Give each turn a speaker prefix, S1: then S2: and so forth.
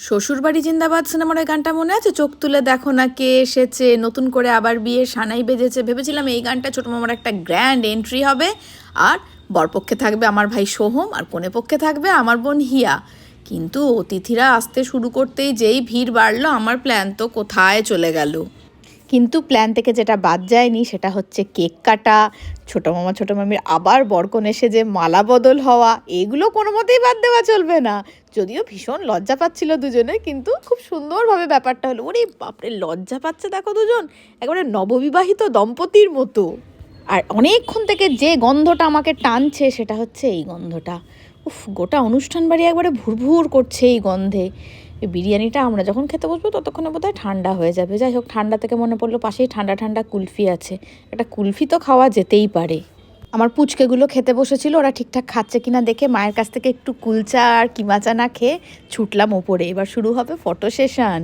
S1: শ্বশুরবাড়ি জিন্দাবাদ সিনেমার ওই গানটা মনে আছে? চোখ তুলে দেখো না কে এসেছে, নতুন করে আবার বিয়ে সানাই বেজেছে। ভেবেছিলাম এই গানটা ছোটো মামার একটা গ্র্যান্ড এন্ট্রি হবে, আর বরপক্ষে থাকবে আমার ভাই সোহম, আর কনে পক্ষে থাকবে আমার বোন হিয়া। কিন্তু অতিথিরা আসতে শুরু করতেই যেই ভিড় বাড়লো, আমার প্ল্যান তো কোথায় চলে গেল। কিন্তু প্ল্যান থেকে যেটা বাদ যায়নি সেটা হচ্ছে কেক কাটা, ছোটো মামা ছোটো মামির আবার বরকন এসে যে মালা বদল হওয়া, এগুলো কোনো মতেই বাদ দেওয়া চলবে না। যদিও ভীষণ লজ্জা পাচ্ছিল দুজনে, কিন্তু খুব সুন্দরভাবে ব্যাপারটা হলো। ওরে বাপরে, লজ্জা পাচ্ছে দেখো দুজন, একেবারে নববিবাহিত দম্পতির মতো। আর অনেকক্ষণ থেকে যে গন্ধটা আমাকে টানছে সেটা হচ্ছে এই গন্ধটা। উফ, গোটা অনুষ্ঠান বাড়ি একবারে ভুরভুর করছে এই গন্ধে। এই বিরিয়ানিটা আমরা যখন খেতে বসবো ততক্ষণে বোধহয় ঠান্ডা হয়ে যাবে। যাই হোক, ঠান্ডা থেকে মনে পড়লো পাশেই ঠান্ডা ঠান্ডা কুলফি আছে, একটা কুলফি তো খাওয়া যেতেই পারে। আমার পুচকেগুলো খেতে বসেছিল, ওরা ঠিকঠাক খাচ্ছে কিনা দেখে মায়ের কাছ থেকে একটু কুলচা আর কিমা চানা খেয়ে ছুটলাম ওপরে। এবার শুরু হবে ফটো সেশন।